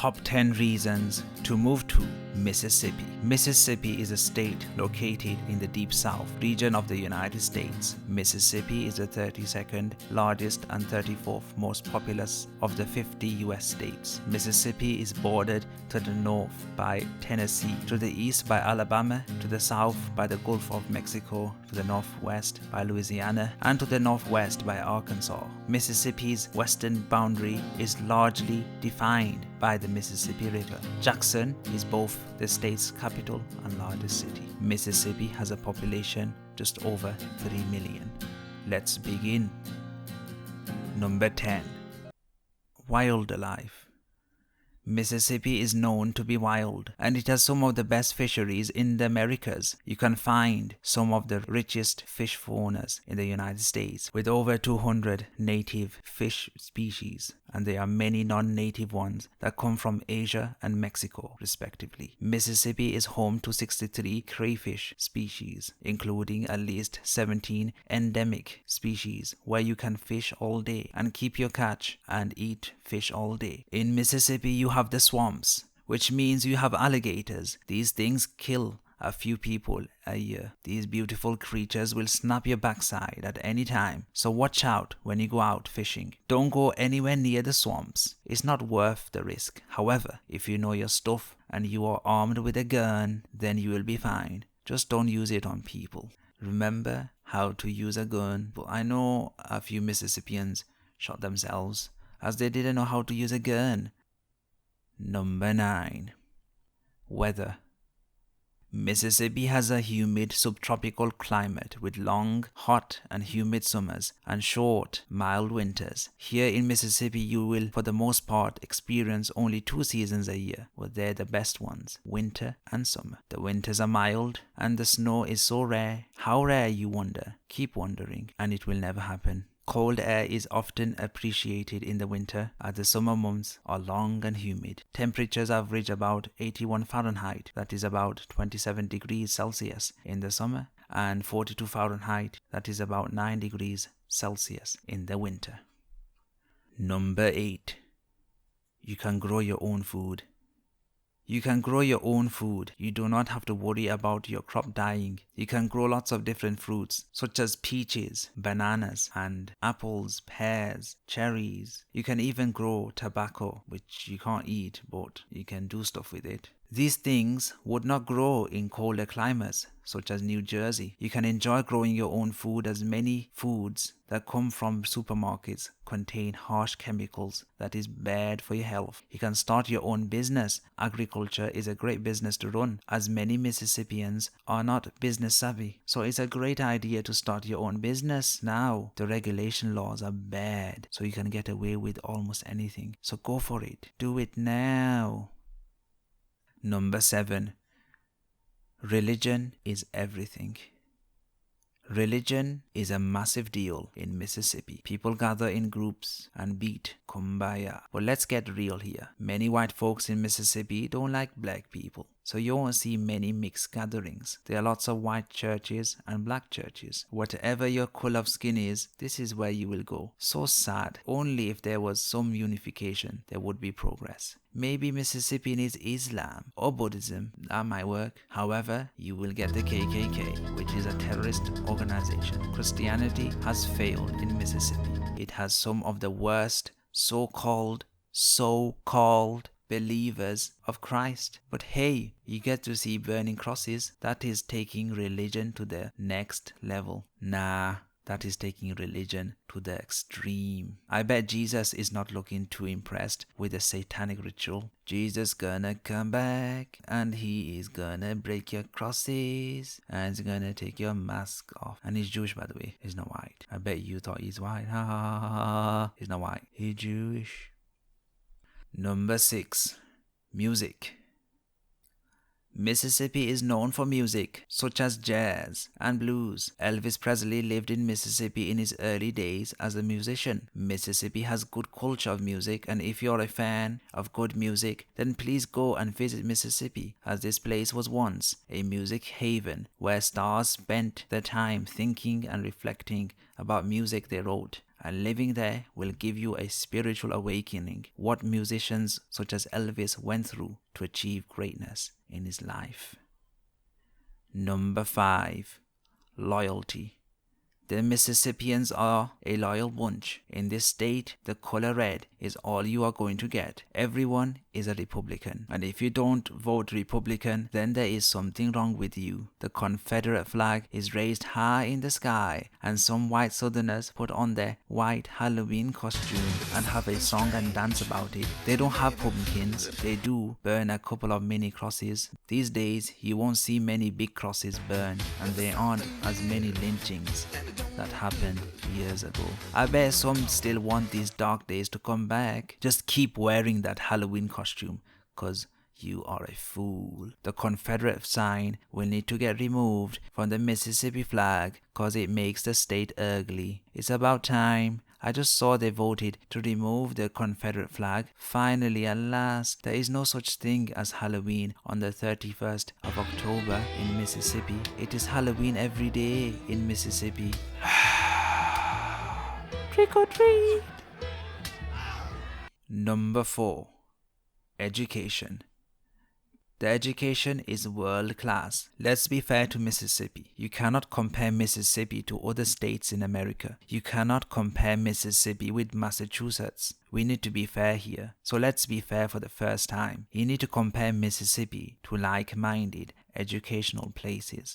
Top 10 reasons to move to Mississippi. Mississippi is a state located in the Deep South region of the United States. Mississippi is the 32nd largest and 34th most populous of the 50 U.S. states. Mississippi is bordered to the north by Tennessee, to the east by Alabama, to the south by the Gulf of Mexico, to the northwest by Louisiana, and to the northwest by Arkansas. Mississippi's western boundary is largely defined by the Mississippi River. Jackson is both the state's capital and largest city. Mississippi has a population just over 3 million. Let's begin. Number 10. Wildlife. Mississippi is known to be wild, and it has some of the best fisheries in the Americas. You can find some of the richest fish faunas in the United States, with over 200 native fish species, and there are many non-native ones that come from Asia and Mexico, respectively. Mississippi is home to 63 crayfish species, including at least 17 endemic species, where you can fish all day and keep your catch and eat fish all day. In Mississippi, you have the swamps, which means you have alligators. These things kill a few people a year. These beautiful creatures will snap your backside at any time, so watch out when you go out fishing. Don't go anywhere near the swamps. It's not worth the risk. However, if you know your stuff and you are armed with a gun, then you will be fine. Just don't use it on people. Remember how to use a gun. But I know a few Mississippians shot themselves as they didn't know how to use a gun. Number 9. Weather. Mississippi has a humid subtropical climate with long, hot and humid summers and short, mild winters. Here in Mississippi, you will, for the most part, experience only 2 seasons a year, but they're the best ones, winter and summer. The winters are mild and the snow is so rare. How rare, you wonder? Keep wondering, and it will never happen. Cold air is often appreciated in the winter, as the summer months are long and humid. Temperatures average about 81 Fahrenheit, that is about 27 degrees Celsius in the summer, and 42 Fahrenheit, that is about 9 degrees Celsius in the winter. Number 8. You can grow your own food. You can grow your own food. You do not have to worry about your crop dying. You can grow lots of different fruits, such as peaches, bananas, and apples, pears, cherries. You can even grow tobacco, which you can't eat, but you can do stuff with it. These things would not grow in colder climates, such as New Jersey. You can enjoy growing your own food, as many foods that come from supermarkets contain harsh chemicals that is bad for your health. You can start your own business. Agriculture is a great business to run, as many Mississippians are not business savvy. So it's a great idea to start your own business now. The regulation laws are bad, so you can get away with almost anything. So go for it. Do it now. Number 7. Religion is everything. Religion is a massive deal in Mississippi. People gather in groups and beat kumbaya. But let's get real here. Many white folks in Mississippi don't like black people, so you won't see many mixed gatherings. There are lots of white churches and black churches. Whatever your color of skin is, this is where you will go. So sad. Only if there was some unification, there would be progress. Maybe Mississippi needs Islam or Buddhism. That might work. However, you will get the KKK, which is a terrorist organization. Christianity has failed in Mississippi. It has some of the worst so-called believers of Christ. But hey, you get to see burning crosses. That is taking religion to the next level. Nah, that is taking religion to the extreme. I bet Jesus is not looking too impressed with a satanic ritual. Jesus gonna come back and he is gonna break your crosses and he's gonna take your mask off. And he's Jewish, by the way. He's not white. I bet you thought he's white. Ha ha ha ha. He's not white. He's Jewish. Number 6. Music. Mississippi is known for music, such as jazz and blues. Elvis Presley lived in Mississippi in his early days as a musician. Mississippi has good culture of music, and if you're a fan of good music, then please go and visit Mississippi, as this place was once a music haven where stars spent their time thinking and reflecting about music they wrote. and living there will give you a spiritual awakening, what musicians such as Elvis went through to achieve greatness in his life. Number 5. Loyalty. The Mississippians are a loyal bunch. In this state, the color red is all you are going to get. Everyone is a Republican. And if you don't vote Republican, then there is something wrong with you. The Confederate flag is raised high in the sky, and some white Southerners put on their white Halloween costume and have a song and dance about it. They don't have pumpkins. They do burn a couple of mini crosses. These days, you won't see many big crosses burned, and there aren't as many lynchings that happened years ago. I bet some still want these dark days to come back. Just keep wearing that Halloween costume, cause you are a fool. The Confederate sign will need to get removed from the Mississippi flag cause it makes the state ugly. It's about time. I just saw they voted to remove the Confederate flag. Finally, at last, there is no such thing as Halloween on the 31st of October in Mississippi. It is Halloween every day in Mississippi. Trick or treat! Number 4. Education. The education is world class. Let's be fair to Mississippi. You cannot compare Mississippi to other states in America. You cannot compare Mississippi with Massachusetts. We need to be fair here. So let's be fair for the first time. You need to compare Mississippi to like-minded educational places.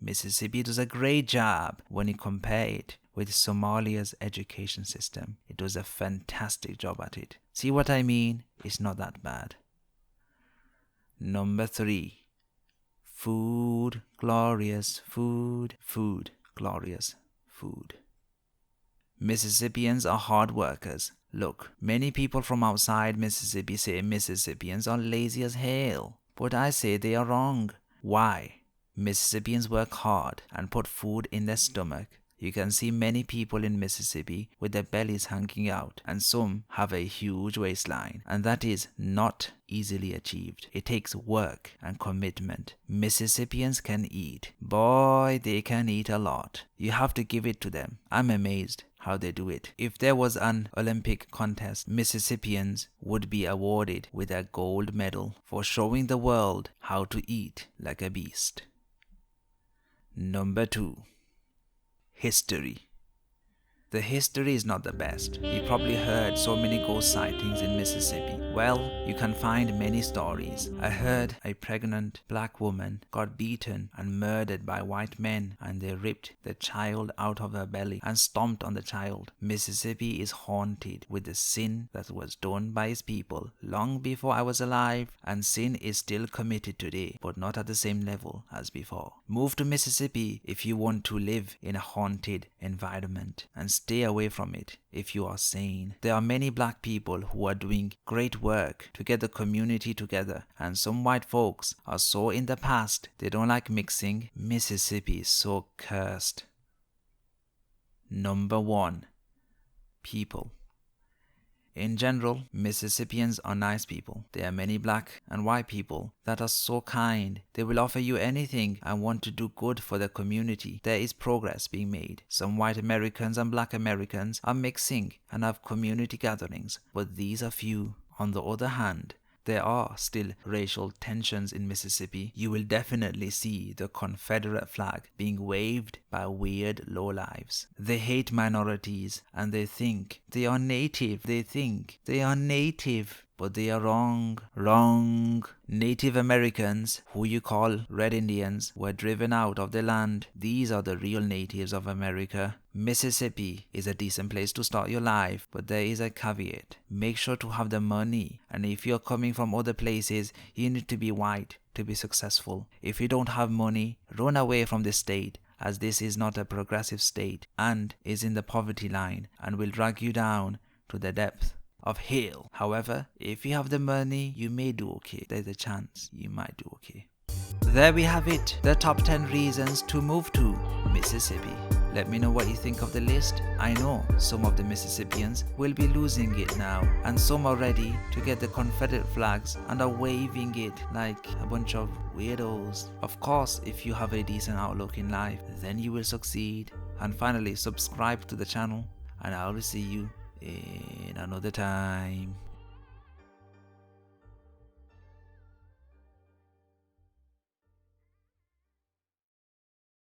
Mississippi does a great job when you compare it with Somalia's education system. It does a fantastic job at it. See what I mean? It's not that bad. Number 3. Food, glorious food, food, glorious food. Mississippians are hard workers. Look, many people from outside Mississippi say Mississippians are lazy as hell, but I say they are wrong. Why? Mississippians work hard and put food in their stomach. You can see many people in Mississippi with their bellies hanging out, and some have a huge waistline, and that is not easily achieved. It takes work and commitment. Mississippians can eat. Boy, they can eat a lot. You have to give it to them. I'm amazed how they do it. If there was an Olympic contest, Mississippians would be awarded with a gold medal for showing the world how to eat like a beast. Number 2. History. The history is not the best. You probably heard so many ghost sightings in Mississippi. Well, you can find many stories. I heard a pregnant black woman got beaten and murdered by white men, and they ripped the child out of her belly and stomped on the child. Mississippi is haunted with the sin that was done by its people long before I was alive, and sin is still committed today, but not at the same level as before. Move to Mississippi if you want to live in a haunted environment, and stay away from it if you are sane. There are many black people who are doing great work to get the community together, and some white folks are so in the past they don't like mixing. Mississippi is so cursed. Number 1. People. In general, Mississippians are nice people. There are many black and white people that are so kind. They will offer you anything and want to do good for the community. There is progress being made. Some white Americans and black Americans are mixing and have community gatherings, but these are few. On the other hand, there are still racial tensions in Mississippi. You will definitely see the Confederate flag being waved by weird lowlifes. They hate minorities and they think they are native. But they are wrong. Wrong. Native Americans, who you call Red Indians, were driven out of the land. These are the real natives of America. Mississippi is a decent place to start your life, but there is a caveat. Make sure to have the money, and if you're coming from other places, you need to be white to be successful. If you don't have money, run away from the state, as this is not a progressive state and is in the poverty line and will drag you down to the depth of hell. However, if you have the money, you may do okay. There's a chance you might do okay. There we have it, the top 10 reasons to move to Mississippi. Let me know what you think of the list. I know some of the Mississippians will be losing it now, and some are ready to get the Confederate flags and are waving it like a bunch of weirdos. Of course, if you have a decent outlook in life, then you will succeed. And finally, subscribe to the channel, and I will see you in another time.